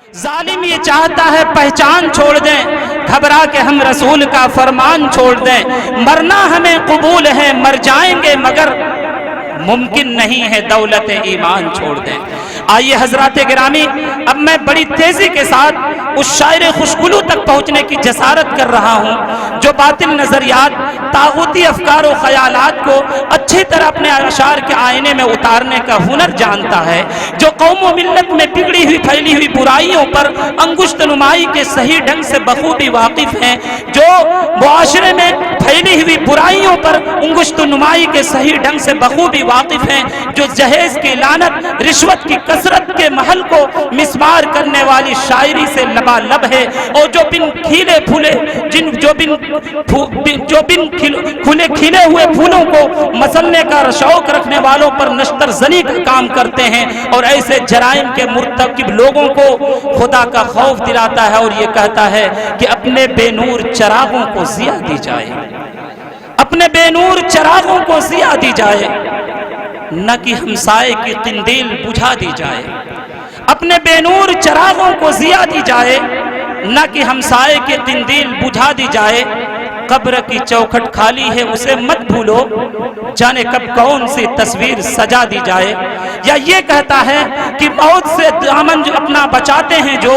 जालिम ये चाहता है पहचान छोड़ दें, घबरा के हम रसूल का फरमान छोड़ दें। मरना हमें कबूल है, मर जाएंगे मगर मुमकिन नहीं है दौलत ईमान छोड़ दें। आइए हजरात गिरामी, अब मैं बड़ी तेजी के साथ उस शायर खुशगुलू तक पहुंचने की जसारत कर रहा हूं जो बातिल नजरियात, तागूती अफकार और ख्यालात को अच्छी तरह अपने अशार के आईने में उतारने का हुनर जानता है, जो कौम व मिल्लत में बिगड़ी हुई फैली हुई बुराइयों पर अंगुश्त नुमाई के सही ढंग से बखूबी वाकिफ हैं, जो मुआशरे में फैली हुई बुराइयों पर अंगुश्त नुमाई के सही ढंग से बखूबी वाकिफ हैं, जो जहेज की लानत, रिश्वत की कसरत के महल को मिसमार करने वाली शायरी से लबालब है, और जो बिन खिले फूले खुले खिले हुए फूलों को मसलने का शौक रखने वालों पर नश्तर जनी का काम करते हैं, और ऐसे जराइम के मुर्तकिब लोगों को खुदा का खौफ दिलाता है और ये कहता है कि अपने बेनूर चरागों को जिया दी जाए, अपने बेनूर चरागों को जिया दी जाए, न कि हमसाए की किंदील बुझा दी जाए। अपने बेनूर चरागों को जिया दी जाए, न कि हमसाए की किंदील बुझा दी जाए। कब्र की चौखट खाली है उसे मत भूलो, जाने कब कौन सी तस्वीर सजा दी जाए। या ये कहता है कि मौत से दामन जो अपना बचाते हैं, जो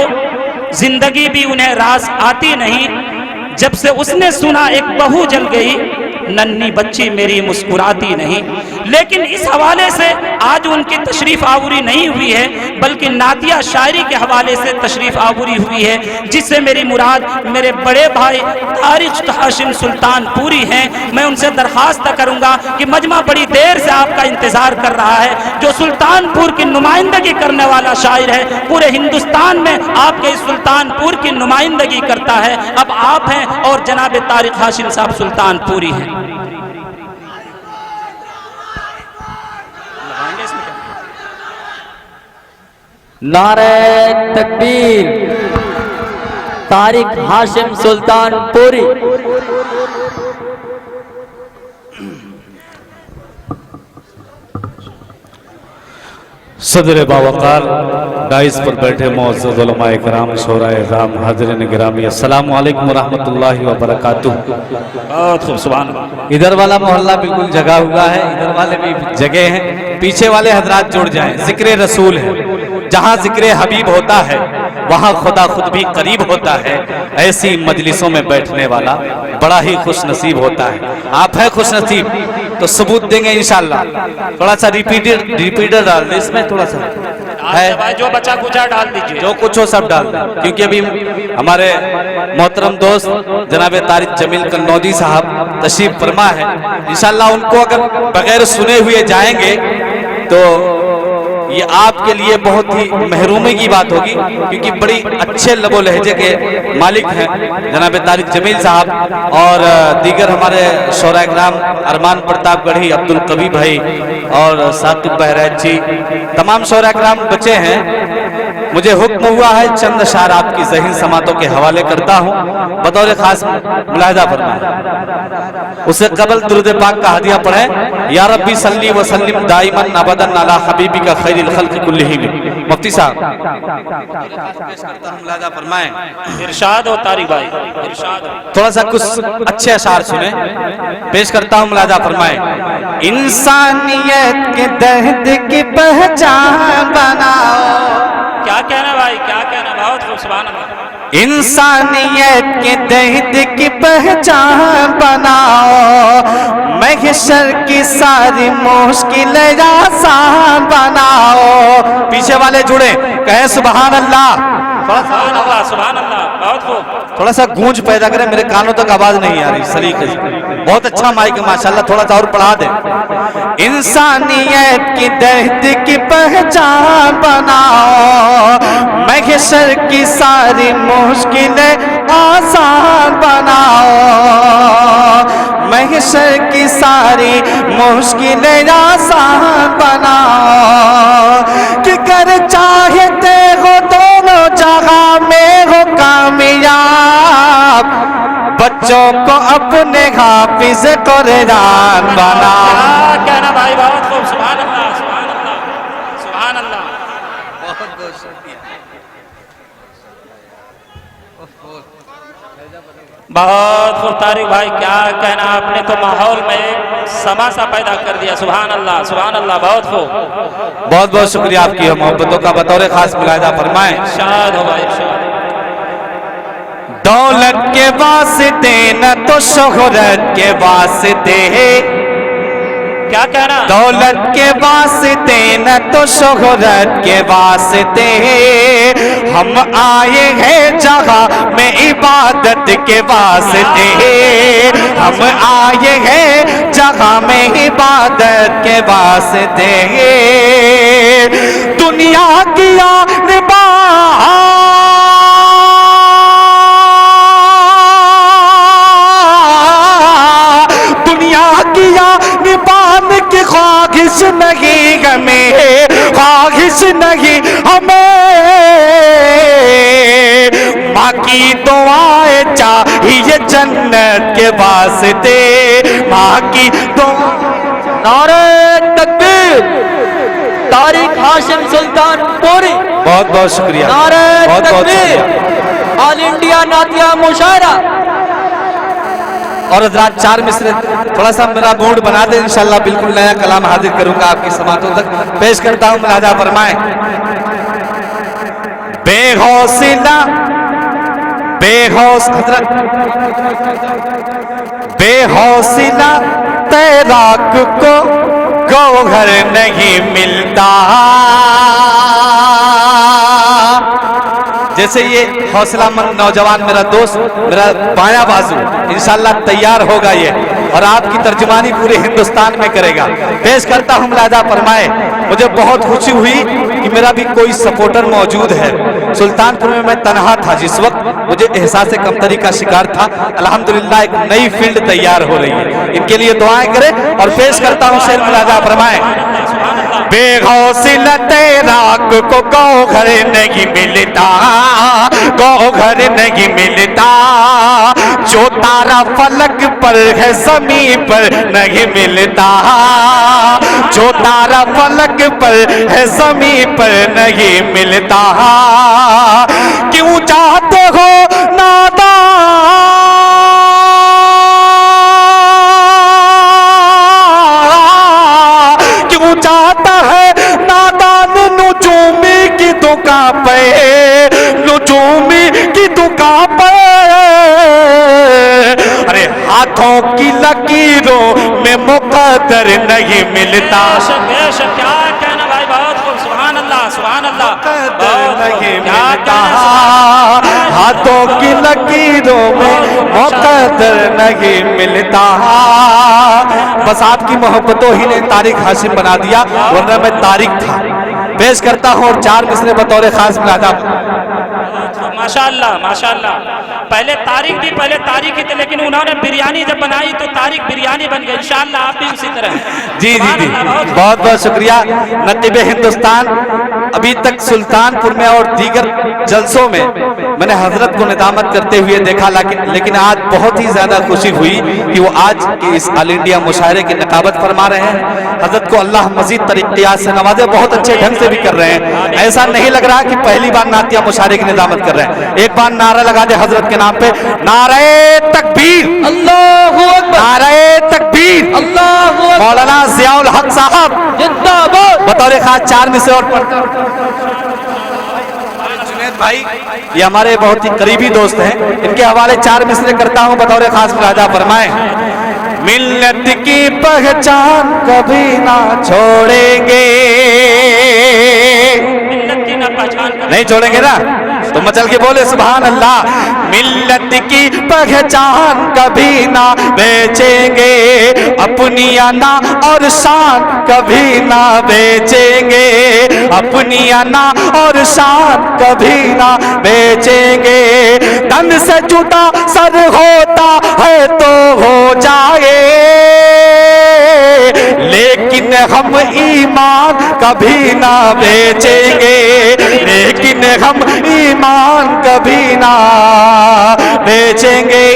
जिंदगी भी उन्हें रास आती नहीं। जब से उसने सुना एक बहू जल गई, नन्ही बच्ची मेरी मुस्कुराती नहीं। लेकिन इस हवाले से आज उनकी तशरीफ आवरी नहीं हुई है, बल्कि नातिया शायरी के हवाले से तशरीफ आवरी हुई है, जिससे मेरी मुराद मेरे बड़े भाई तारिक हाशिम सुल्तानपुरी हैं। मैं उनसे दरख्वास्त करूंगा कि मजमा बड़ी देर से आपका इंतजार कर रहा है, जो सुल्तानपुर की नुमाइंदगी करने वाला शायर है, पूरे हिंदुस्तान में आपके इस सुल्तानपुर की नुमाइंदगी करता है। अब आप हैं और जनाब तारिक हाशिम साहब सुल्तानपुरी हैं। नारे तकबीर, तारिक हाशिम सुल्तानपुरी। सदर बावकार डाइस पर बैठे मुअज़्ज़ज़ उलमाए किराम, शोराए इज़ाम, हाज़िरीन गिरामी, अस्सलामु अलैकुम रहमतुल्लाहि व बरकातुहू। बहुत खूब, सुभान अल्लाह। इधर वाला मोहल्ला बिल्कुल जगा हुआ है, इधर वाले भी जगह हैं, पीछे वाले हजरात जुड़ जाएं। जिक्र रसूल है, जहाँ जिक्र हबीब होता है वहाँ खुदा खुद भी करीब होता है। ऐसी मजलिसों में बैठने वाला बड़ा ही खुश नसीब होता है। आप हैं खुश नसीब तो सबूत देंगे इंशाल्लाह। थोड़ा सा रिपीटर डाल दे इसमें, थोड़ा सा है जो बचा कुचा डाल दीजिए, जो कुछ हो सब डाल दें, क्योंकि अभी हमारे मोहतरम दोस्त जनाब तारिक जमील कन्नौजी साहब तशरीफ फरमा है। इंशाल्लाह उनको अगर बगैर सुने हुए जाएंगे तो ये आपके लिए बहुत ही महरूमी की बात होगी, क्योंकि बड़ी अच्छे लबो लहजे के मालिक हैं जनाब तारिक जमील साहब, और दीगर हमारे शोरा इकराम अरमान प्रतापगढ़ी, अब्दुल कबीर भाई और साकिब बहरैच जी, तमाम शोरा इकराम बचे हैं। मुझे हुक्म हुआ है चंद अशार आपकी ज़हीन समातों के हवाले करता हूँ, बतौर खास मुलाहिजा फरमाएं। उससे कबल दुरूद पाक का हदिया पढ़ें। या रब्बी सल्ली व सल्लिम दाइमन अबदन अला हबीबी का खैरिल खल्क़ कुल्लिहिम। मुफ्ती साहब मुलाहिजा फरमाएं। इरशाद हो तारिक भाई, इरशाद। थोड़ा सा कुछ अच्छे अशार सुने, पेश करता हूँ, मुलाहिजा फरमाएं। इंसानियत के दर्द की पहचान बनाओ। क्या कहना भाई, क्या कहना, बहुत खूब, सुभान अल्लाह। इंसानियत के दर्द की पहचान बनाओ, महशर की सारी मुश्किलें आसान बनाओ। पीछे वाले जुड़े, कहे सुभान अल्लाह। सुभान अल्लाह, सुभान अल्लाह, बहुत खूब। थोड़ा सा गूंज पैदा करें, मेरे कानों तक आवाज नहीं आ रही सलीके से। बहुत अच्छा माइक है माशाल्लाह, थोड़ा सा और बढ़ा दें। इंसानियत की दर्द की पहचान बनाओ, महशर की सारी मुश्किलें आसान बनाओ, महशर की सारी मुश्किलें आसान बनाओ। कि कर चाहते हो दोनों जगह में हो कामयाब, बच्चों को अपने हाफिज कुरान बना। कहना भाई, बहुत खूब, सुभान अल्लाह, सुभान अल्लाह, सुभान अल्लाह। बहुत बहुत शुक्रिया। बहुत खूब तारिक भाई, क्या कहना, आपने तो माहौल में समा सा पैदा कर दिया। सुभान अल्लाह, सुभान अल्लाह, बहुत खूब। बहुत बहुत शुक्रिया आपकी मोहब्बतों का, बतौर खास मुलाहिजा फरमाएं। इरशाद हो भाई, इरशाद। दौलत के वास्ते न तो शोहरत के वास्ते, क्या कहना? दौलत के वास्ते न तो शोहरत के वास्ते, हम आए हैं जहां में इबादत के वास्ते, हम आए हैं जहां में इबादत के वास्ते, दुनिया की आनिबा की ख्वाहिश नहीं हमें, ख्वाहिश नहीं हमें, माँ की दुआएं चाहिए जन्नत के वास्ते, माँ की दुआ। नारे तकबीर, तारिक हाशिम सुल्तानपुरी। बहुत बहुत शुक्रिया, नारे बहुत बहुत तकबीर, शुक्रिया। ऑल इंडिया नातिया मुशायरा। और हजरात 4 मिसरे थोड़ा सा मेरा मूड बना दे, इंशाल्लाह बिल्कुल नया कलाम हाजिर करूंगा आपकी समातों तक। पेश करता हूं, मुलाहिजा फरमाएं। बेहौसला हजरत बेहौसला तैराक को गौहर नहीं मिलता, जैसे ये हौसलामंद नौजवान मेरा दोस्त, मेरा बायां बाजू इंशाल्लाह तैयार होगा ये, और आपकी तर्जुमानी पूरे हिंदुस्तान में करेगा। पेश करता हूं, मुलाहिजा फरमाए। मुझे बहुत खुशी हुई कि मेरा भी कोई सपोर्टर मौजूद है। सुल्तानपुर में मैं तनहा था जिस वक्त, मुझे एहसास कमतरी का शिकार था। अल्हम्दुलिल्लाह एक नई फील्ड तैयार हो रही है, इनके लिए दुआएं करें। और पेश करता हूं शेर, मुलाहिजा फरमाए। बेहौसला तैराक को गौहर नहीं मिलता, गौहर नहीं मिलता, जो तारा फलक पर है ज़मीन पर नहीं मिलता, जो तारा फलक पर है ज़मीन पर नहीं मिलता, क्यों चाहते हो नादा, क्यों चाहता है नादान नुजूमी की दुकान पे, नुजूमी की दुकान पे, अरे हाथों की लकीरों में मुकद्दर नहीं मिलता। बेशक, क्या कहना भाई, बहुत खूब। सुभान अल्लाह, सुभान अल्लाह, मुकद्दर नहीं क्या मिलता, कहना? हाथों की लकीरों में मुकद्दर नहीं मिलता। बस आपकी मोहब्बतों ही ने तारिक हाशिम बना दिया, वरना मैं तारिक था। पेश करता हूं और 4 मिसरे बतौर खास मुलाहिजा। माशाअल्लाह, माशाअल्लाह। पहले तारिक भी, पहले तारिक ही थे, लेकिन उन्होंने बिरयानी जब बनाई तो तारिक बिरयानी बन गई। इंशाअल्लाह आप भी उसी तरह। जी जी जी, बहुत बहुत शुक्रिया। नकीब हिंदुस्तान, अभी तक सुल्तानपुर में और दीगर जलसों में मैंने हजरत को निदामत करते हुए देखा, लेकिन आज बहुत ही ज्यादा खुशी हुई कि वो आज के इस ऑल इंडिया मुशायरे की नकाबत फरमा रहे हैं। हजरत को अल्लाह मजीद तरीक़ियात से नवाजे, बहुत अच्छे ढंग से भी कर रहे हैं। ऐसा नहीं लग रहा कि पहली बार नातिया मुशायरे की निदामत कर रहे हैं। एक बार नारा लगा दे हजरत के नाम पे, नारे तकबीर, अल्लाहू अकबर, नारे तकबीर, अल्लाहू अकबर, मौलाना ज़ियाउल हक साहब जिंदाबाद। बतौर खास 4 में से और पढ़ता जुनैद भाई, ये हमारे बहुत ही करीबी दोस्त हैं, इनके हवाले 4 मिसरे करता हूं, बतौर खास मुलाहिजा फरमाएं। मिल्लत की पहचान कभी ना छोड़ेंगे, मिल्लत की ना पहचान कर, नहीं छोड़ेंगे ना, तो मचल के बोले सुभान अल्लाह। मिल्लत की पहचान कभी ना बेचेंगे, अपनी अना और शान कभी ना बेचेंगे, अपनी अना और शान कभी ना बेचेंगे। तन से जुदा सर होता है तो हो जाए, लेकिन हम ईमान कभी ना बेचेंगे, लेकिन हम ईमान कभी ना बेचेंगे,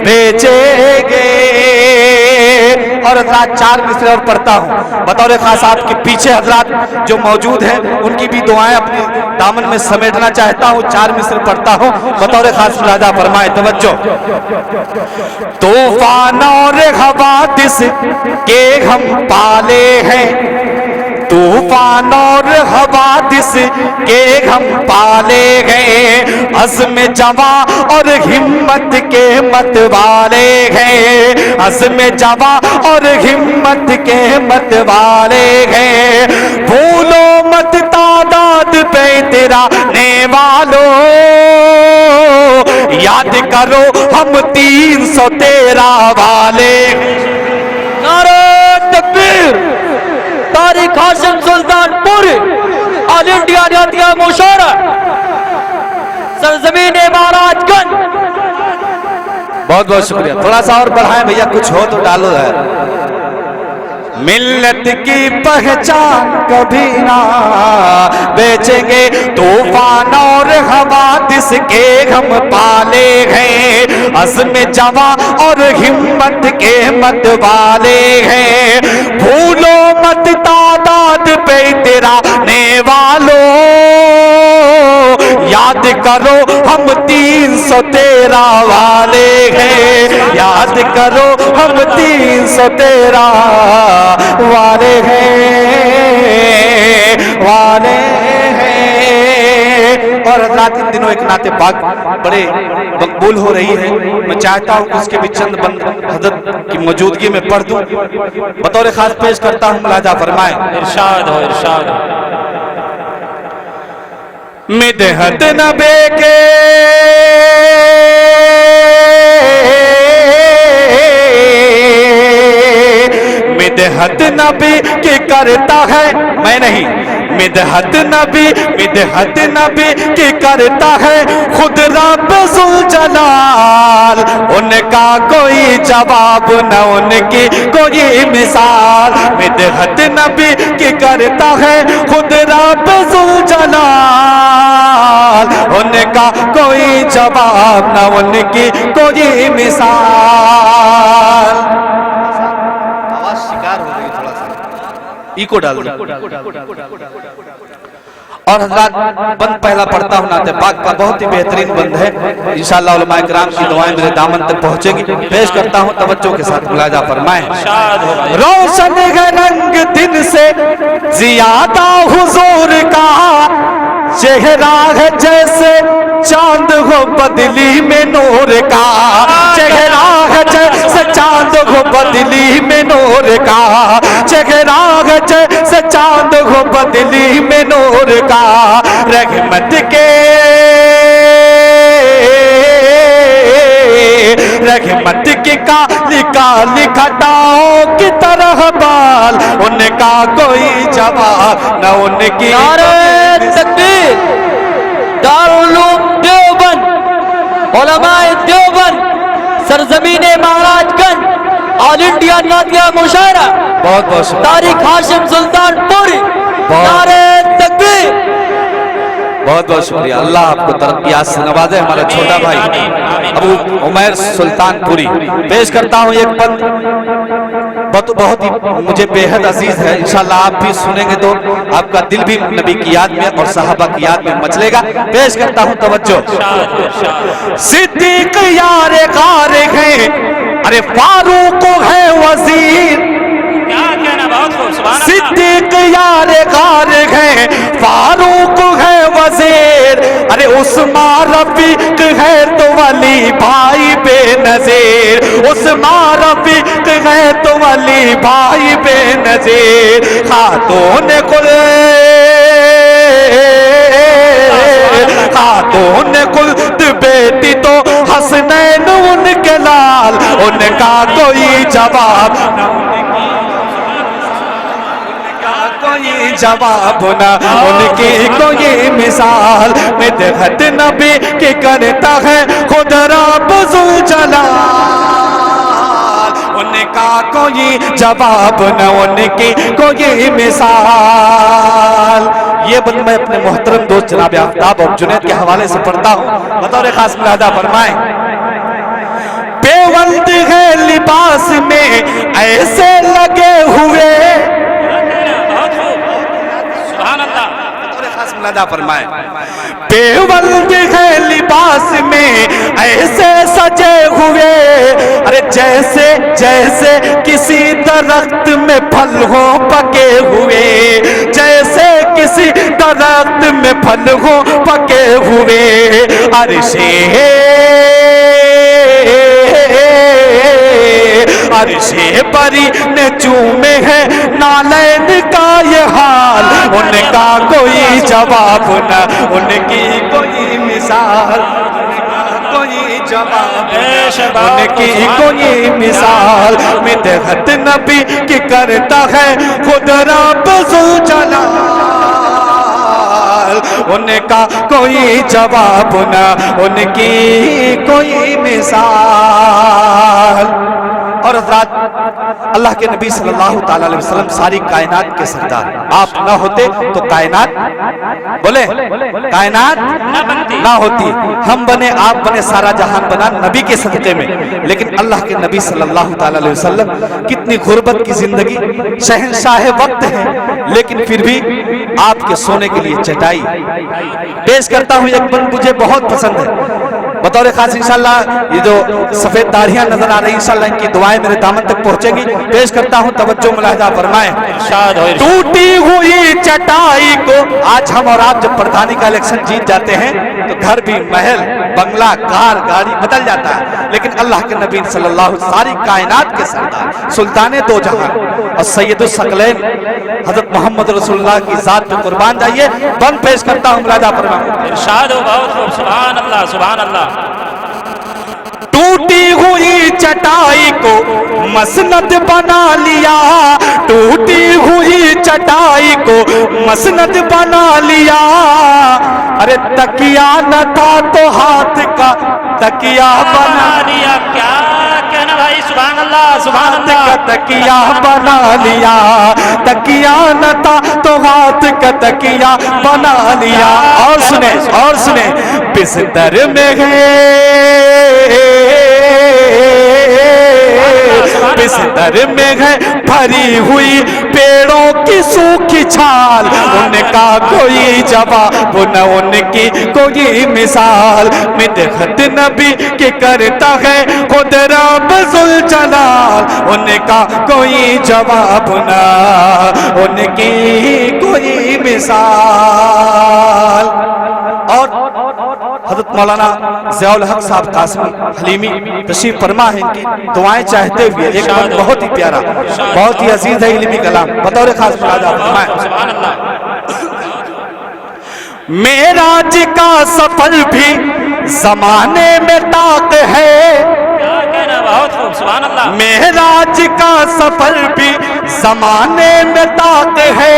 बेचेंगे। और हजरात 4 मिसरे और पढ़ता हूँ बतौर खास आपके पीछे हजरात जो मौजूद हैं उनकी भी दुआएं अपने दामन में समेटना चाहता हूँ। 4 मिसरे पढ़ता हूँ बतौर खास मुलाजा फरमाए तवज्जो। तूफान और हवादिस के हम पाले हैं, तूफान और हवादिस के हम पाले हैं, अज़्म जवा और हिम्मत के मत वाले हैं, अज़्म जवा और हिम्मत के मत वाले हैं। भूलो मत तादाद पे तेरा ने वालों, याद करो हम 313 वाले। नारे तकबीर। तारिक हाशिम सुल्तानपुर ऑल इंडिया नातिया मुशायरा सरजमीन महाराजगंज। बहुत बहुत शुक्रिया। थोड़ा सा और बढ़ाएं भैया, कुछ हो तो डालो है। मिल्लत की पहचान कभी ना बेचेंगे, तूफान और हवादिस के हम पाले हैं, अज़्म जवा और हिम्मत के मत वाले हैं। भूलो मत तादाद पे तेरा ने वालों, याद करो हम 313 वाले हैं, याद करो हम 313 वाले हैं, वाले हैं। और हज़रात इन दिनों एक नाते पाक बड़े मकबूल हो रही है, मैं चाहता हूँ कि उसके भी चंद बंद हज़रत की मौजूदगी में पढ़ दूँ बतौर खास पेश करता हूँ। मुलाजा फरमाएं। इरशाद हो, इरशाद हो। मिदहत नबी के मिदहत नबी की करता है, मैं नहीं, मिदहत नबी की करता है खुद रब ज़ुल जलाल, उनका कोई जवाब न उनकी कोई मिसाल। मिदहत नबी की करता है खुद रब ज़ुल जलाल, उनका कोई जवाब न उनकी कोई मिसाल। शिकार हो गई, थोड़ा सा इको डाल दो। और हज़रात बंद पहला पढ़ता हूँ नाते पाक का, बहुत ही बेहतरीन बंद है, इंशाअल्लाह उलमाए किराम की दुआएं मेरे दामन तक पहुंचेगी। पेश करता हूँ तवज्जो के साथ, मुलाजा फरमाएं। रोशन है रंग दिन से ज़ियादा हुजूर का, चेहरा है जैसे चांद हो बदली में नूर का, चेहरा है जैसे चांद हो बदली में नूर का, चेहरा है जैसे चांद हो बदली में नूर का। रहमत के रहमत की काली काली घटाओं की तरह बाल, उनका कोई जवाब न उनकी। नारे तकबीर। दारुल उलूम देवबंद, उलमाए देवबंद सरजमीन महाराजगंज ऑल इंडिया नातिया मुशायरा बहुत बहुत शुक्रिया। तारिक हाशिम सुल्तानपुर। नारे तकबीर। बहुत बहुत शुक्रिया। अल्लाह आपको तरक्कियात से नवाजे। हमारा छोटा भाई अबू उमैर सुल्तानपुरी। पेश करता हूँ एक पद, बहुत ही मुझे बेहद अजीज है, इंशाल्लाह आप भी सुनेंगे तो आपका दिल भी नबी की याद में और सहाबा की याद में मचलेगा। पेश करता हूँ तवज्जो। सिद्दीक यार कार है, अरे फारूक है वजीर, सिद्दीक यार कार है, फारूक है वजीर, अरे उस्मान रफीक है तो वली भाई बेनज़ीर, उस्मान रफीक है तो वली भाई बेनज़ीर। खातून कुल्द बेटी तो हसनैन उनके लाल, उनका कोई जवाब कोई जवाब ना उनकी कोई मिसाल। मिदहत नबी की करता है खुद रब ज़ुल जलाल, उनका कोई जवाब न उनकी कोई मिसाल। ये बंद मैं अपने मोहतरम दोस्त जनाब आफ्ताब और जुनैद के हवाले से पढ़ता हूँ, बतौर खास मुलाजा फरमाएं। बेवल्द है लिबास में ऐसे लगे हुए। बहुत खूब, सुभान अल्लाह। खास मुलादा फरमाए। बेवल्द है लिबास में ऐसे सजे हुए, अरे जैसे जैसे किसी दरख्त में फल हो पके हुए, जैसे किसी दरख्त में फल हो पके हुए। अर्शे अर्शे बरी ने चूमे है नालैन का ये हाल, उनका कोई जवाब न, उनकी कोई मिसाल, कोई जवाब न, उनकी कोई मिसाल। मिदहत नबी की करता है खुद रब ज़ुलजलाल, उनका कोई जवाब न, उनकी कोई मिसाल। और हज़रात, अल्लाह के नबी सल्लल्लाहु ताला अलैहि वसल्लम सारी कायनात के सरदार, आप ना होते तो कायनात, बोले कायनात ना होती। हम बने, आप बने, सारा जहान बना नबी के सदक़े में। लेकिन अल्लाह के नबी सल्लल्लाहु ताला अलैहि वसल्लम कितनी गुर्बत की जिंदगी, शहंशाह वक्त है, लेकिन फिर भी आपके सोने के लिए चटाई पेश करता हूँ। एक बंद मुझे बहुत पसंद है, बतौर खास इंशाल्लाह ये जो सफेद दाढ़ियां नजर आ रही, इंशाल्लाह इनकी दुआएं मेरे दामन तक पहुंचेगी। पेश करता हूं, तवज्जो मुलाहिजा फरमाएं। टूटी हुई चटाई को, आज हम और आप जब प्रधानी का इलेक्शन जीत जाते हैं तो घर भी, महल, बंगला, कार, गाड़ी बदल जाता है, लेकिन अल्लाह के नबी सल्लल्लाहु सारी कायनात के सरदार, सुल्ताने दो जहां और सैयदुस सकलैन हजरत मोहम्मद रसूलुल्लाह की जात पे कुर्बान जाइए। बंद पेश करता हूं, मुलाहिजा फरमाएं। इरशाद हो, बहुत खूब, सुभान अल्लाह, सुभान अल्लाह। टूटी हुई चटाई को मसनद बना लिया, टूटी हुई चटाई को मसनद बना लिया। अरे तकिया न था तो हाथ का तकिया बना लिया। क्या कहना भाई, सुभान अल्लाह, सुभान अल्लाह। का तकिया बना लिया, तकिया न था तो हाथ का तकिया बना लिया। और सुने, और सुने, बिस्तर में है, बिस्तर में है भरी हुई पेड़ों की सूखी छाल, उनका कोई जवाब न, उनकी कोई मिसाल। मिदहत नबी की करता है खुद रब ज़ुलजलाल, उनका कोई जवाब न, उनकी कोई मिसाल। और हज़रत मौलाना ज़ियाउल हक साहब कासिमी हलीमी तशरीफ फरमा है, इनकी दुआएं चाहते हुए एक बंद बहुत ही प्यारा, बहुत ही अजीज है इल्मी कलाम, बतौर खास मुलाहिजा फरमाएं। मेराज का सफर भी जमाने में ताक है, बहुत खूब, सुभान अल्लाह। मेराज का सफर भी जमाने में ताक है।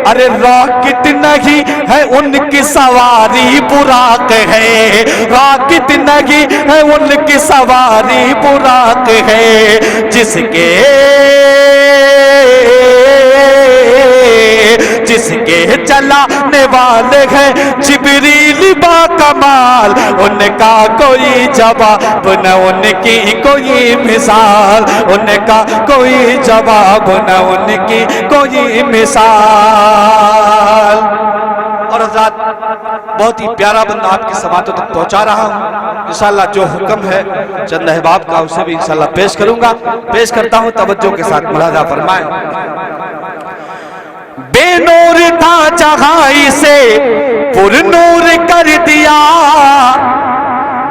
अरे रॉकेट नहीं है उनकी सवारी बुराक है, रॉकेट नहीं है उनकी सवारी बुराक है। जिसके जिसके चलाने वाले हैं जिब्रील बा कमाल, उनका कोई जवाब न, उनकी कोई मिसाल, उनका कोई जवाब न, उनकी कोई मिसाल। और हज़रात, बहुत ही प्यारा बंदा आपकी समातों तक पहुंचा रहा हूं। इंशाअल्लाह जो हुक्म है चंद अहबाब का उसे भी इंशाअल्लाह पेश करूंगा। पेश करता हूं, तवज्जो के साथ मुलाहिजा फरमाएं। बेनूर था जहां इसे पुरनूर कर दिया,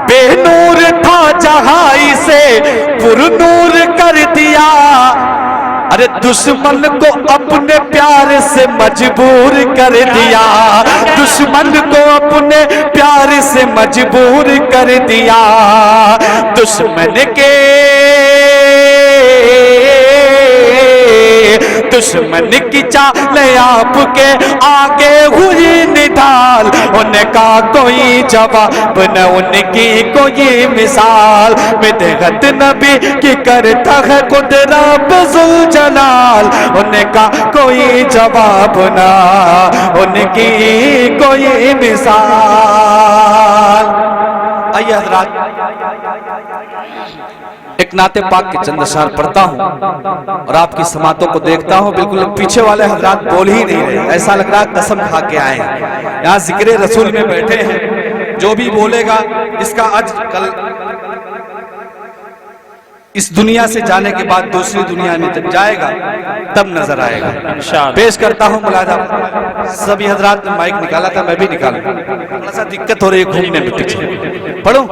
बेनूर था जहां इसे पुरनूर कर दिया। अरे दुश्मन को अपने प्यार से मजबूर कर दिया, दुश्मन को अपने प्यार से मजबूर कर दिया। दुश्मन के दुश्मन की चाल आपके आगे हुई निढाल, उनका कोई जवाब न, उनकी कोई मिसाल। मिदहत नबी की करता है खुद रब ज़ुलजलाल, उनका कोई जवाब न, उनकी कोई मिसाल। आइए हज़रात, ایک نعت پاک کے چند اشعار پڑھتا ہوں اور آپ کی سماعتوں کو دیکھتا ہوں، بالکل پیچھے والے حضرات بول ہی نہیں رہے، ایسا لگ رہا قسم کھا کے آئے ہیں، یہاں ذکر رسول میں بیٹھے ہیں، جو بھی بولے گا اس کا اجر کل اس دنیا سے جانے کے بعد دوسری دنیا میں جب جائے گا تب نظر آئے گا انشاءاللہ۔ پیش کرتا ہوں ملاحظہ، سبھی حضرات نے مائک نکالا تھا، میں بھی نکالوں، تھوڑا سا دقت ہو رہی ہے گھومنے میں پیچھے، پڑھوں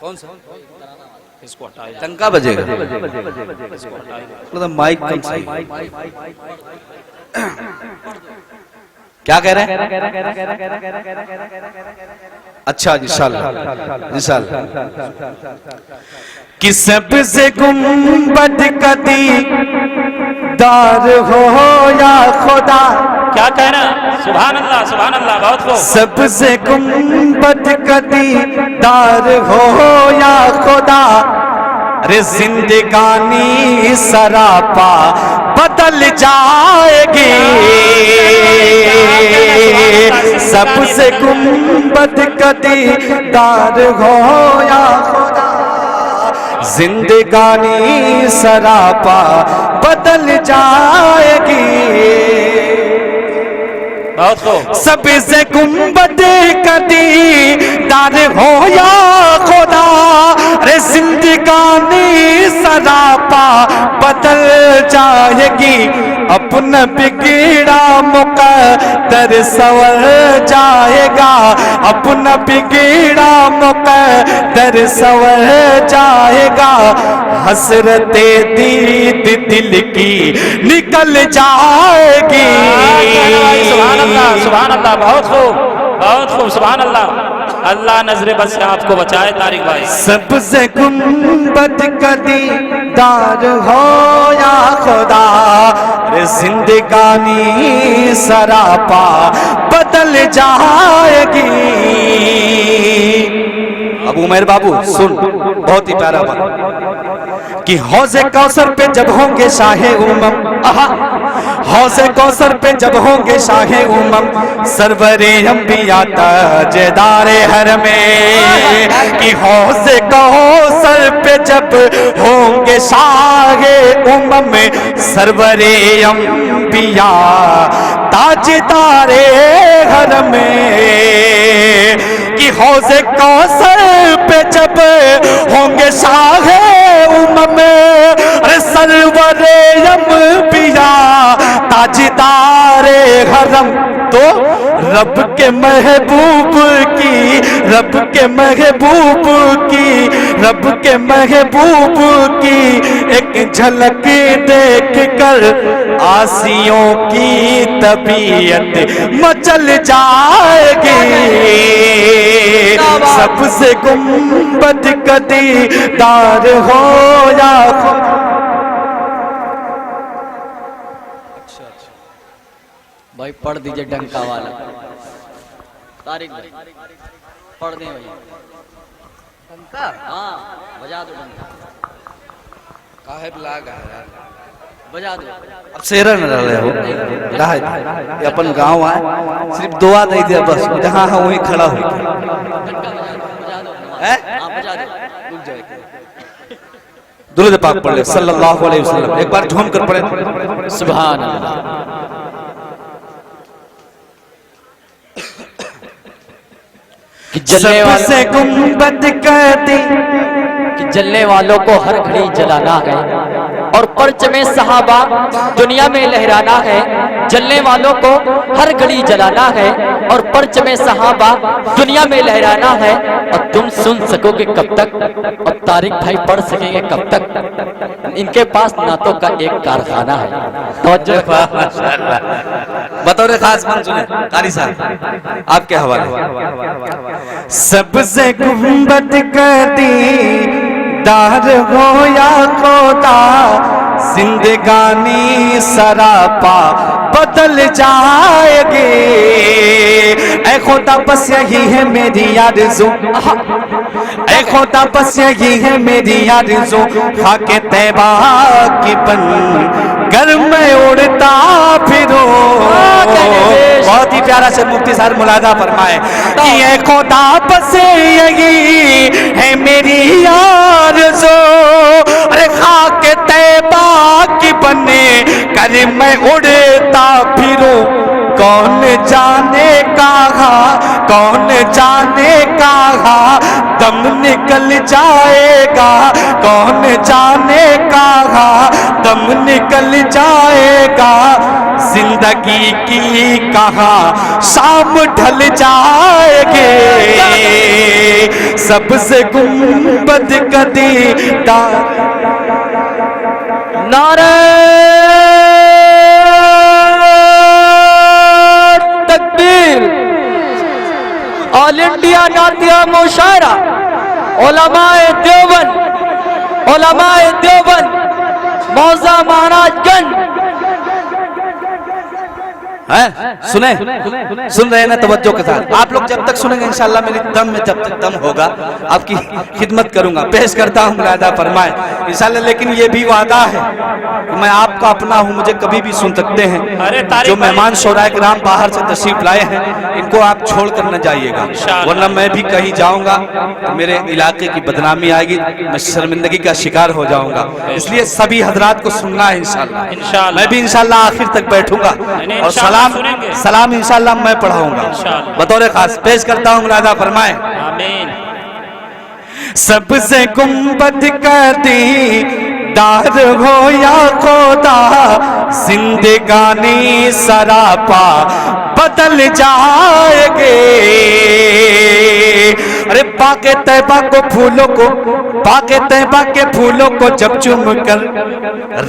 کون سا اس کو ہٹائے، ٹنکا بجے گا، مائک کم صحیح، کیا کہہ رہے ہیں؟ اچھا انشاءاللہ انشاءاللہ۔ کہ سب سے گنبد کدی دار ہو یا خدا، کیا کہنا؟ سبحان اللہ سبحان اللہ، بہت خوب۔ سب سے گنبد کدی دار ہو یا خدا، رے زندگانی سراپا بدل جائے گی، سب سے گنبد کدی دار ہو یا خدا، زندگانی سراپا بدل جائے گی، بہت خوب۔ سب سے گنبد کدی دار ہو یا خدا، رے زندگانی سراپا بدل جائے گی، اپنا بگڑا مقدر سنور جائے گا، اپنا بگڑا مقدر سنور جائے گا، حسرت دید دل کی نکل جائے گی، سبحان اللہ سبحان اللہ، بہت خوب بہت خوب، سبحان اللہ۔ اللہ نظر بد سے آپ کو بچائے طارق بھائی۔ سب سے گنبد کدی دار ہو یا خدا، رے زندگانی سراپا بدل جائے گی۔ ابو عمیر بابو سن، بہت ہی پیارا بات، کہ حوض کوثر پہ جب ہوں گے شاہ امم، حوض کوثر پہ جب ہوں گے شاہ امم، سرور انبیاء تاجدار حرم، کہ حوض کوثر پہ جب ہوں گے شاہ امم، سرور انبیاء تاجدار حرم، کہ حوض کوثر پہ جب ہوں گے شاہ امم، سرور انبیاء تاجدار حرم، تو رب کے محبوب کی، رب کے محبوب کی، رب کے محبوب کی ایک جھلک دیکھ کر عاصیوں کی طبیعت مچل جائے گی، سب سے گنبد کدی دار ہو یا خدا۔ بھائی پڑھ دیجئے ڈنکا والا، طارق بھائی پڑھ دیں بھائی ڈنکا، ہاں بجا دو ڈنکا، کاہب لاغا ہے، بجا دو۔ اب سیرہ نہ رہے ہو، یہ اپن گاؤں آئے، صرف دعا نہیں دیا بس، جہاں ہاں وہیں کھڑا ہوئی، ڈنکا بجا دو، ہاں بجا دو، رک جائے۔ درود پاک پڑھ لے صلی اللہ علیہ وسلم، ایک بار جھوم کر پڑھیں۔ سبحان اللہ۔ سب سے گنبد کدی، کہ جلنے والوں کو ہر گھڑی جلانا ہے اور پرچم صحابہ دنیا میں لہرانا ہے، جلنے والوں کو ہر گھڑی جلانا ہے اور پرچم صحابہ دنیا میں لہرانا ہے، اور تم سن سکو گے کب تک، اور طارق بھائی پڑھ سکیں گے کب تک، ان کے پاس نعتوں کا ایک کارخانہ ہے۔ توجہ بطور خاص من سنیں قاری صاحب آپ کے حوالے۔ سب سے گنبد کدی دار ہو یا خدا، زندگانی سراپا بدل جائے گی، اے خدا بس یہی ہے میری آرزو، اے خدا بس یہی ہے میری آرزو، خاک طیبہ کی بن گر میں اڑتا پھروں. بہت ہی پیارا سے مفتی صاحب ملاحظہ فرمائے کہ اے خدا بس یہی ہے میری آرزو، ارے خاک طیبہ کی بنے کر میں اڑتا پھروں. کون جانے کہاں، کون جانے کہاں دم نکل جائے گا، کون جانے کہاں دم نکل جائے گا. زندگی کی کہاں شام ڈھل جائے گے، سب سے گنبد کا دیدار. نعرہ تکبیر. آل انڈیا نعتیہ مشاعرہ علماء دیوبند، علماء دیوبند موضع مہاراج گنج. سنیں، سن رہے ہیں نا توجہ کے ساتھ. آپ لوگ جب تک سنیں گے انشاءاللہ میری دم میں جب تک دم ہوگا آپ کی خدمت کروں گا. پیش کرتا ہوں ملاحظہ فرمائے انشاءاللہ. لیکن یہ بھی وعدہ ہے کہ میں آپ کا اپنا ہوں، مجھے کبھی بھی سن سکتے ہیں. جو مہمان شعراء کرام باہر سے تشریف لائے ہیں ان کو آپ چھوڑ کر نہ جائیے گا، ورنہ میں بھی کہیں جاؤں گا تو میرے علاقے کی بدنامی آئے گی، میں شرمندگی کا شکار ہو جاؤں گا. اس لیے سبھی حضرات کو سننا ہے انشاءاللہ. میں بھی انشاءاللہ آخر تک بیٹھوں گا اور سلام انشاءاللہ میں پڑھاؤں گا بطور خاص. پیش کرتا ہوں ملاحظہ فرمائیں. سب سے گنبد کا دیدار ہو یا خدا، زندگانی سراپا بدل جائے گے. ارے پاک طیبہ کو پھولوں کو، پاک طیبہ کے پھولوں کو جب چوم کر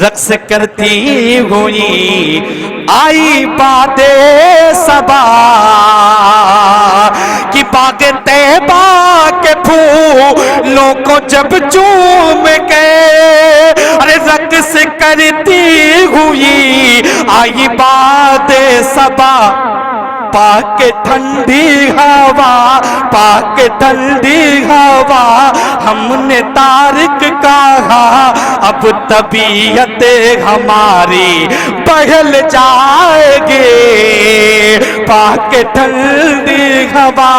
رقص کرتی ہوئی آئی باد صبا، کہ پاک طیبہ کے پھولوں کو جب چوم کے ارے رقص کرتی ہوئی آئی باد صبا. پاک ٹھنڈی ہوا، پاک ٹھنڈی ہوا ہم نے تارک کہا، اب طبیعت ہماری بہل جائے گے. پاک ٹھنڈی ہوا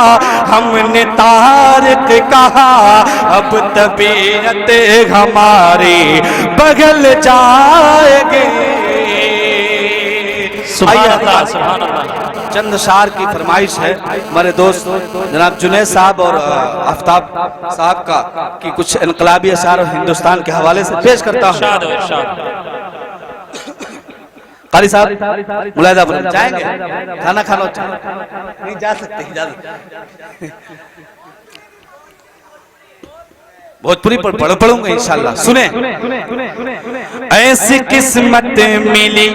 ہم نے تارک کہا، اب طبیعت ہماری بہل جائے گے. سبحان اللہ، سبحان اللہ. چند شعر کی فرمائش ہے ہمارے دوست جناب جنید صاحب اور آفتاب صاحب کا کہ کچھ انقلابی اشعار اور ہندوستان کے حوالے سے پیش کرتا ہوں. ارشاد ہو، ارشاد. قاری صاحب ملاحظہ فرمائیں. جائیں گے کھانا کھانا نہیں جا سکتے اجازت. بھوجپوری پر پڑھوں گا انشاءاللہ. سنیں. ایسی قسمت ملی،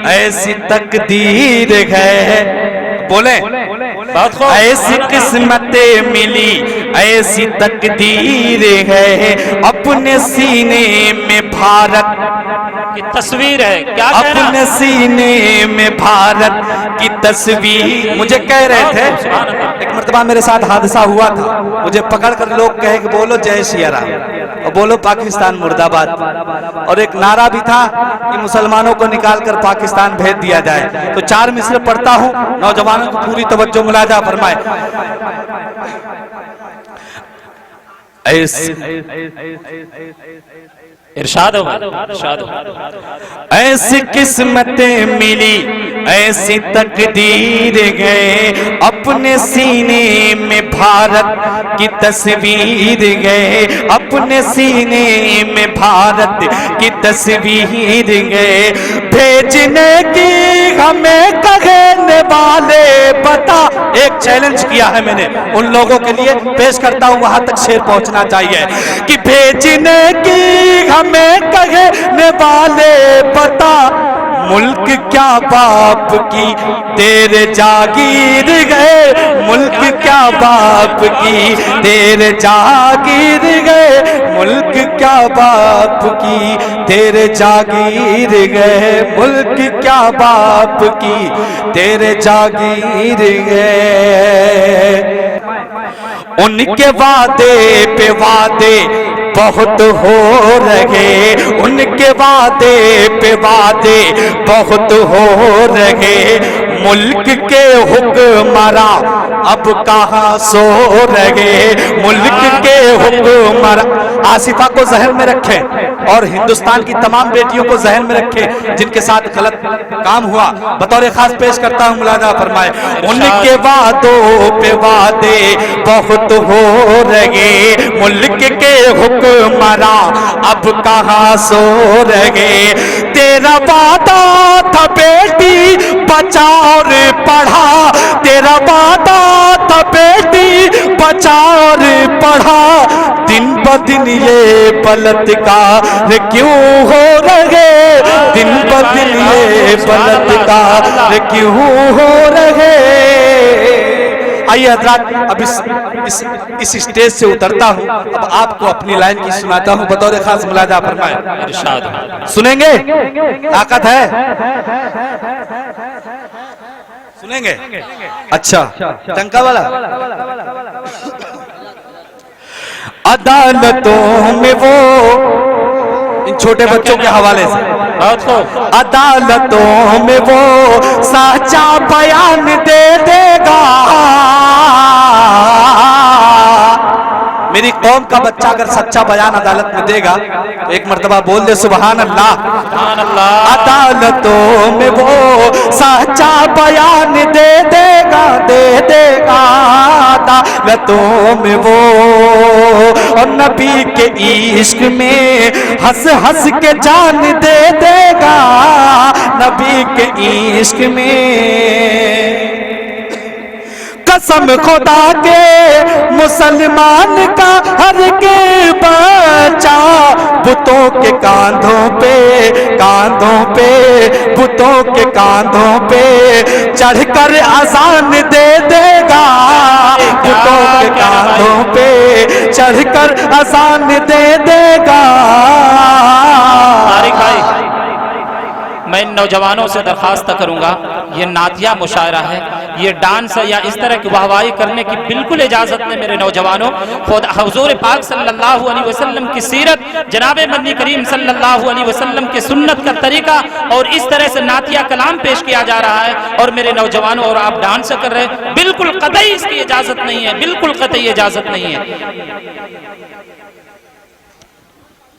ایسی تقدیر ہے. بولیں. ایسی قسمت ملی، ایسی تقدیر ہے، اپنے سینے میں بھارت کی تصویر ہے. کیا اپنے سینے میں بھارت کی تصویر. مجھے کہہ رہے تھے ایک مرتبہ میرے ساتھ حادثہ ہوا تھا، مجھے پکڑ کر لوگ کہے کہ بولو جے سیا رام اور بولو پاکستان مرد آباد، اور ایک نعرہ بھی تھا کہ مسلمانوں کو نکال کر پاکستان بھیج دیا جائے. تو 4 مصرع پڑھتا ہوں، نوجوانوں کو پوری توجہ ملاحظہ فرمائے. ارشاد ہو، ارشاد ہو. ایسی قسمتیں ملی، ایسی تقدیر گئے، اپنے سینے میں بھارت کی تصویر گئے، اپنے سینے میں بھارت کی تصویر گئے. بھیجنے کی ہمیں کہنے والے بتا. ایک چیلنج کیا ہے میں نے ان لوگوں کے لیے، پیش کرتا ہوں وہاں تک شعر پہنچنا چاہیے کہ بھیجنے کی ہمیں کہنے والے بتا، ملک کیا باپ کی تیرے جاگیر گئے، ملک کیا باپ کی تیرے جاگیر گئے، ملک کیا باپ کی تیرے جاگیر گئے، ملک کیا باپ کی تیرے جاگیر گئے. ان کے وعدے پہ وعدے بہت ہو رہے، ان کے وعدے پہ وعدے بہت ہو رہے، ملک کے حکمراں اب کہاں سو رہے، ملک کے حکمراں۔ آصفہ کو ذہن میں رکھیں اور ہندوستان کی تمام بیٹیوں کو ذہن میں رکھیں جن کے ساتھ غلط کام ہوا، بطور خاص پیش کرتا ہوں، مولانا فرمائے ان کے وعدوں پہ وعدے بہت ہو رہے، ملک کے حکمراں اب کہاں سو رہے، تیرا وعدہ تھا بیٹی بچا اور پڑھا، تیرا وعدہ تھا بیٹی بچا اور پڑھا، دن بدن یہ بلاత్కాر کیوں ہو رہے، دن بدن یہ بلاత్కాر کیوں ہو رہے۔ آئیے حضرات، اب اس اسٹیج سے اترتا ہوں، اب آپ کو اپنی لائن کی سناتا ہوں، بطور خاص ملاحظہ فرمائیں، ارشاد سنیں گے؟ طاقت ہے؟ سنیں گے؟ اچھا ٹنکا والا۔ عدالتوں میں وہ، ان چھوٹے بچوں کے حوالے سے، عدالتوں میں وہ سچا بیان دے دے گا، میری قوم کا بچہ اگر سچا بیان عدالت میں دے گا تو ایک مرتبہ بول دے سبحان اللہ۔ عدالتوں میں وہ سچا بیان دے دے گا، دے دے گا عدالتوں میں وہ، اور نبی کے عشق میں ہنس ہنس کے جان دے دے گا، نبی کے عشق میں قسم خدا کے مسلمان کا ہر کے بچہ بتوں کے کاندھوں پہ، کاندھوں پہ، بتوں کے کاندھوں پہ چڑھ کر اذان دے دے گا، بتوں کے کاندھوں پہ چڑھ کر اذان دے دے گا۔ طارق بھائی، میں ان نوجوانوں سے درخواست کروں گا، یہ نعتیہ مشاعرہ ہے، یہ ڈانس یا اس طرح کی واہوائی کرنے کی بالکل اجازت نہیں میرے نوجوانوں۔ خود حضور پاک صلی اللہ علیہ وسلم کی سیرت، جناب مدنی کریم صلی اللہ علیہ وسلم کی سنت کا طریقہ اور اس طرح سے نعتیہ کلام پیش کیا جا رہا ہے، اور میرے نوجوانوں اور آپ ڈانس کر رہے ہیں، بالکل قطعی اس کی اجازت نہیں ہے، بالکل قطعی اجازت نہیں ہے۔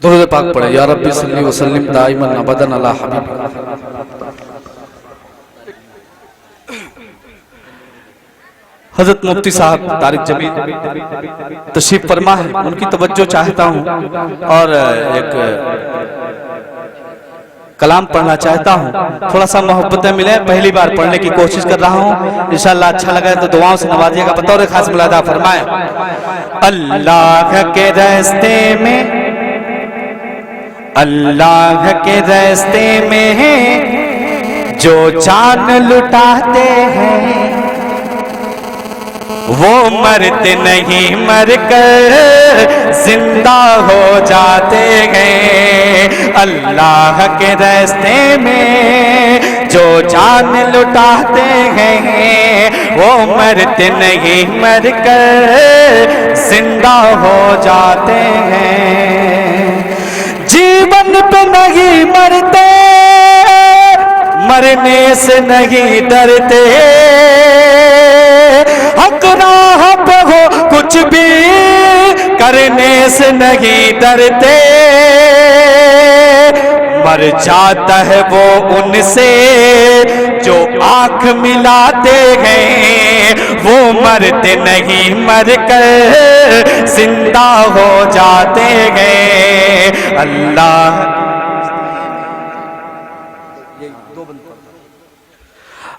درود پاک پڑھے، یا رب صلی وسلم دائما ابدا علی حبیب۔ حضرت مفتی صاحب طارق جمیل تشریف فرما ہے، ان کی توجہ چاہتا ہوں اور ایک کلام پڑھنا چاہتا ہوں، تھوڑا سا محبتیں ملے، پہلی بار پڑھنے کی کوشش کر رہا ہوں، انشاءاللہ اچھا لگا تو دعاؤں سے نوازیے گا، بطور خاص ملاحظہ فرمائیں۔ اللہ کے راستے میں، اللہ کے راستے میں جو جان لٹاتے ہیں وہ مرتے نہیں، مر کر زندہ ہو جاتے ہیں۔ اللہ کے راستے میں جو جان لٹاتے ہیں وہ مرتے نہیں، مر کر زندہ ہو جاتے ہیں۔ جیون پہ نہیں مرتے، مرنے سے نہیں ڈرتے، حق راہ پہ ہو کچھ بھی کرنے سے نہیں ڈرتے، مر جاتا ہے وہ ان سے جو آنکھ ملاتے ہیں، وہ مرتے نہیں، مر کر زندہ ہو جاتے ہیں۔ اللہ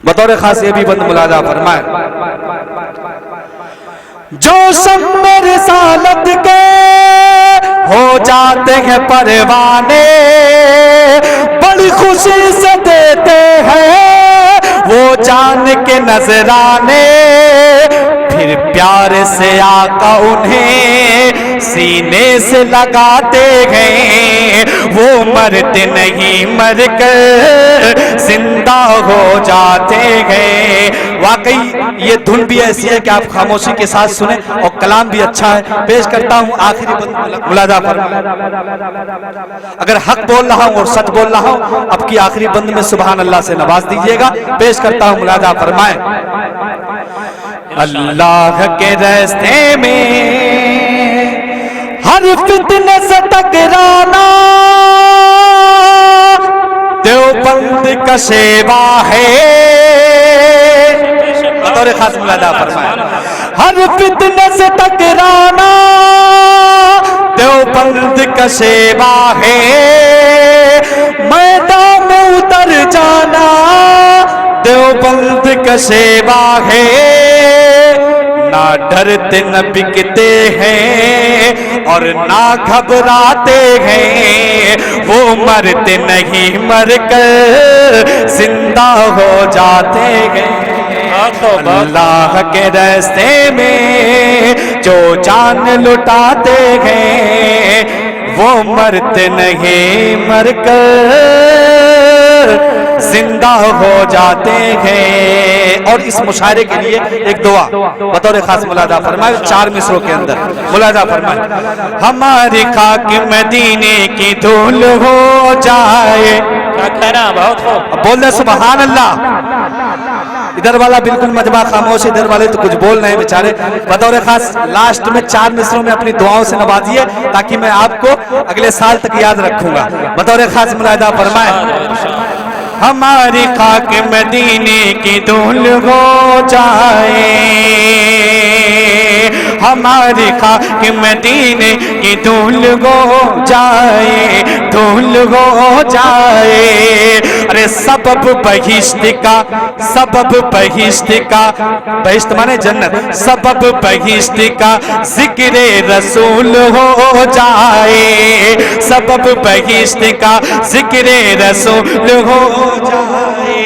بطور خاص یہ بھی بند ملاحظہ فرمائے، جو شم رسالت کے ہو جاتے ہیں پروانے، بڑی خوشی سے دیتے ہیں وہ جان کے نذرانے، फिर प्यार से आका उन्हें सीने से लगाते गए, वो मरते नहीं मर कर जिंदा हो जाते गए। वाकई ये धुन भी ऐसी है कि आप खामोशी के साथ सुने और कलाम भी अच्छा है। पेश करता हूँ आखिरी बंद मुलाजा फरमाएं। अगर हक बोल रहा हूँ और सच बोल रहा हूँ, अब की आखिरी बंद में सुभान अल्लाह से नवाज दीजिएगा। पेश करता हूँ मुलाजा फरमाएं। अल्लाह के रास्ते में हर फितने से टकराना देवबंद का सेवा है। बतौर खास मुलाजा फरमाएं। हर फितने से टकराना देवबंद का सेवा है, मैदान में उतर जाना देवबंद का सेवा है। ना डरते न बिकते हैं और ना घबराते हैं, वो मरते नहीं मर कर जिंदा हो जाते हैं। अल्लाह के रास्ते में जो जान लुटाते हैं, वो मरते नहीं मर कर जिंदा हो जाते हैं। और इस मुशायरे के लिए एक दुआ बतौर खास मुलाजा फरमाए, 4 मिसरों के अंदर मुलाजा फरमाए। हमारी खाक मदीने की धूल हो जाए। बहुत खूब। बोल दे सुभान अल्लाह। इधर वाला बिल्कुल मजमा खामोश, इधर वाले तो कुछ बोल रहे हैं बेचारे। बतौर खास लास्ट में 4 मिसरों में अपनी दुआओं से नवाजिए ताकि मैं आपको अगले साल तक याद रखूंगा। बतौर खास मुलाजा फरमाए। हमारी खाक मदीने की धूल हो जाए, हमारी खाक मदीने की धूल हो जाए, धूल हो जाए। अरे सबब बहिश्त का, सबब बहिश्त का, बहिश्त माने जन्नत, सबब बहिश्त का जिक्र रसूल हो जाए, सबब बहिश्त का जिक्र रसूल हो जाए।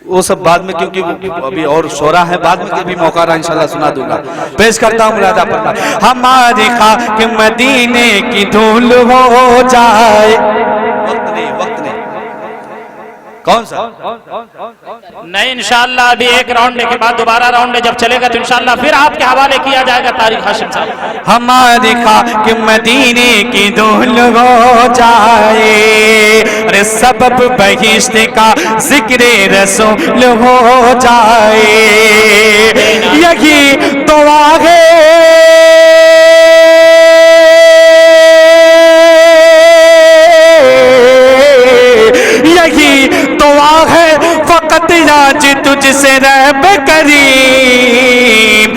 वो सब बाद में, क्योंकि अभी और शोरा है, बाद में कभी मौका रहा इंशाल्लाह सुना दूंगा। पेश करता हूँ मुलाजा पढ़ना। हमारी खाक मदीने की धूल हो जाए। वक्त नहीं, वक्त नहीं। कौन सा? नहीं, इंशाअल्लाह अभी एक राउंड के बाद दोबारा राउंड जब चलेगा तो इंशाअल्लाह फिर आपके हवाले किया जाएगा तारिक हाशिम साहब। हमारी खाक मदीने की धूल हो जाए, अरे सबब बहिश्त का जिक्र रसूल हो जाए। यही दुआ है, यही दुआ है फकत आज तुझसे रब करीम,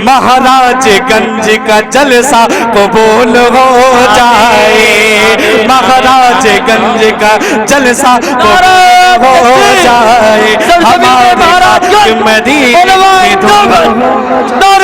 महाराजगंज का जलसा कबूल हो जाए, महाराजगंज का जलसा कबूल हो जाए। हमारे मदीने की धूल